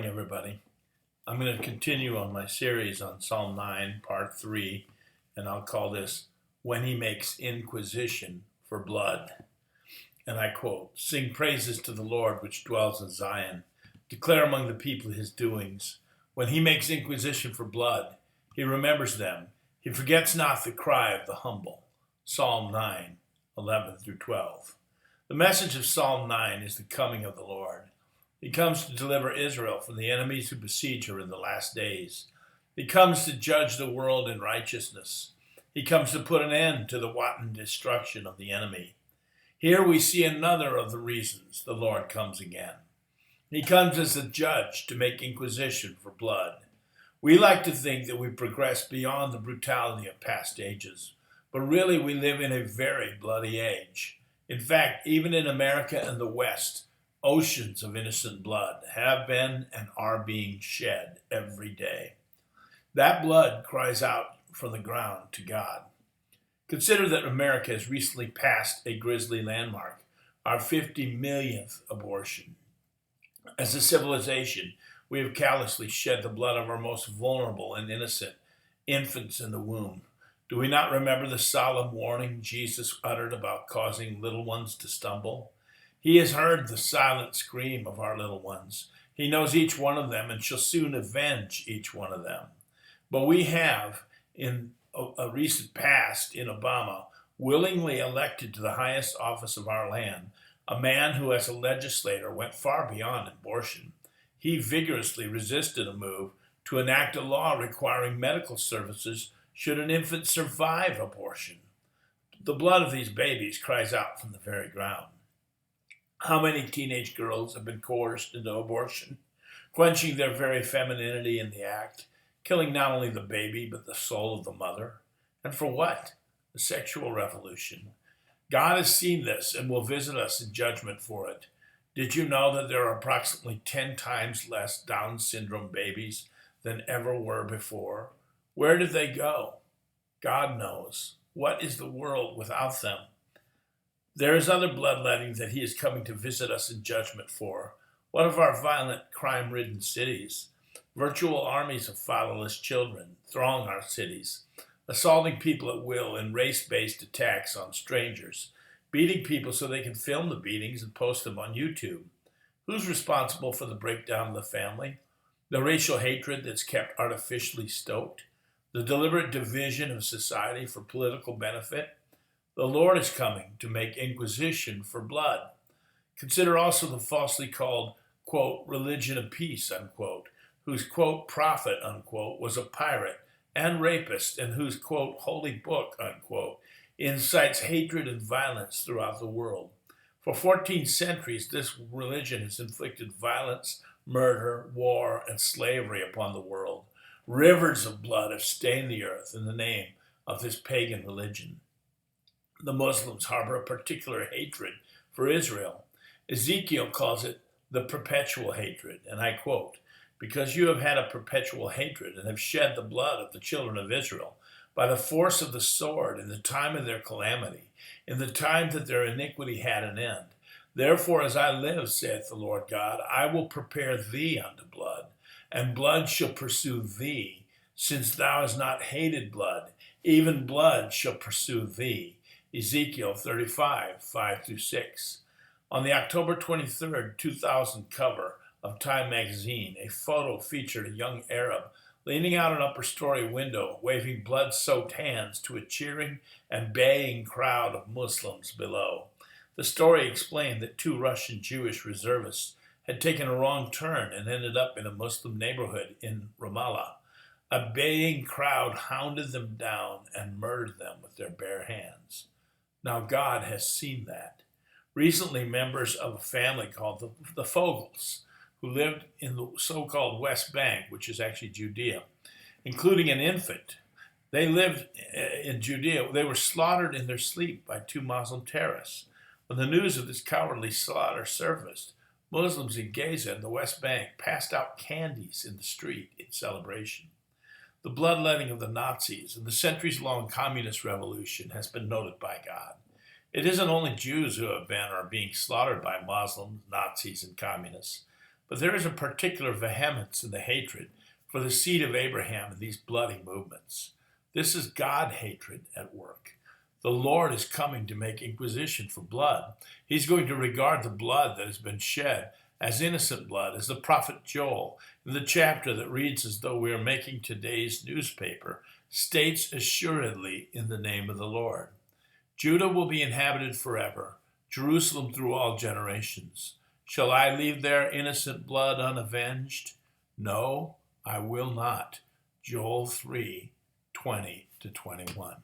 morning, everybody. I'm going to continue on my series on Psalm 9, Part 3, and I'll call this When He Makes Inquisition for Blood. And I quote, "Sing praises to the Lord which dwells in Zion. Declare among the people His doings. When He makes inquisition for blood, He remembers them. He forgets not the cry of the humble." Psalm 9, 11 through 12. The message of Psalm 9 is the coming of the Lord. He comes to deliver Israel from the enemies who besiege her in the last days. He comes to judge the world in righteousness. He comes to put an end to the wanton destruction of the enemy. Here we see another of the reasons the Lord comes again. He comes as a judge to make inquisition for blood. We like to think that we progress beyond the brutality of past ages, but really we live in a very bloody age. In fact, even in America and the West, oceans of innocent blood have been and are being shed every day. That blood cries out from the ground to God. Consider that America has recently passed a grisly landmark, our 50 millionth abortion. As a civilization, we have callously shed the blood of our most vulnerable and innocent infants in the womb. Do we not remember the solemn warning Jesus uttered about causing little ones to stumble? He has heard the silent scream of our little ones. He knows each one of them and shall soon avenge each one of them. But we have, in a recent past in Obama, willingly elected to the highest office of our land, a man who as a legislator went far beyond abortion. He vigorously resisted a move to enact a law requiring medical services should an infant survive abortion. The blood of these babies cries out from the very ground. How many teenage girls have been coerced into abortion, quenching their very femininity in the act, killing not only the baby but the soul of the mother? And for what? The sexual revolution. God has seen this and will visit us in judgment for it. Did you know that there are approximately 10 times less Down syndrome babies than ever were before? Where did they go? God knows. What is the world without them? There is other bloodletting that He is coming to visit us in judgment for. What of our violent, crime-ridden cities? Virtual armies of fatherless children throng our cities, assaulting people at will in race-based attacks on strangers, beating people so they can film the beatings and post them on YouTube. Who's responsible for the breakdown of the family? The racial hatred that's kept artificially stoked? The deliberate division of society for political benefit? The Lord is coming to make inquisition for blood. Consider also the falsely called, quote, religion of peace, unquote, whose, quote, prophet, unquote, was a pirate and rapist, and whose, quote, holy book, unquote, incites hatred and violence throughout the world. For 14 centuries, this religion has inflicted violence, murder, war, and slavery upon the world. Rivers of blood have stained the earth in the name of this pagan religion. The Muslims harbor a particular hatred for Israel. Ezekiel calls it the perpetual hatred, and I quote, "Because you have had a perpetual hatred and have shed the blood of the children of Israel by the force of the sword in the time of their calamity, in the time that their iniquity had an end. Therefore, as I live, saith the Lord God, I will prepare thee unto blood, and blood shall pursue thee, since thou hast not hated blood, even blood shall pursue thee." Ezekiel 35, 5-6. On the October 23, 2000 cover of Time magazine, a photo featured a young Arab leaning out an upper-story window, waving blood-soaked hands to a cheering and baying crowd of Muslims below. The story explained that 2 Russian Jewish reservists had taken a wrong turn and ended up in a Muslim neighborhood in Ramallah. A baying crowd hounded them down and murdered them with their bare hands. Now God has seen that. Recently, members of a family called the Fogels, who lived in the so-called West Bank, which is actually Judea, including an infant. They lived in Judea. They were slaughtered in their sleep by 2 Muslim terrorists. When the news of this cowardly slaughter surfaced, Muslims in Gaza and the West Bank passed out candies in the street in celebration. The bloodletting of the Nazis and the centuries-long communist revolution has been noted by God. It isn't only Jews who have been or are being slaughtered by Muslims, Nazis, and communists, But there is a particular vehemence in the hatred for the seed of Abraham in these bloody movements. This is God hatred at work. The Lord is coming to make inquisition for blood. He's going to regard the blood that has been shed as innocent blood, as the prophet Joel, in the chapter that reads as though we are making today's newspaper, states assuredly in the name of the Lord. Judah will be inhabited forever, Jerusalem through all generations. Shall I leave their innocent blood unavenged? No, I will not. Joel 3:20-21.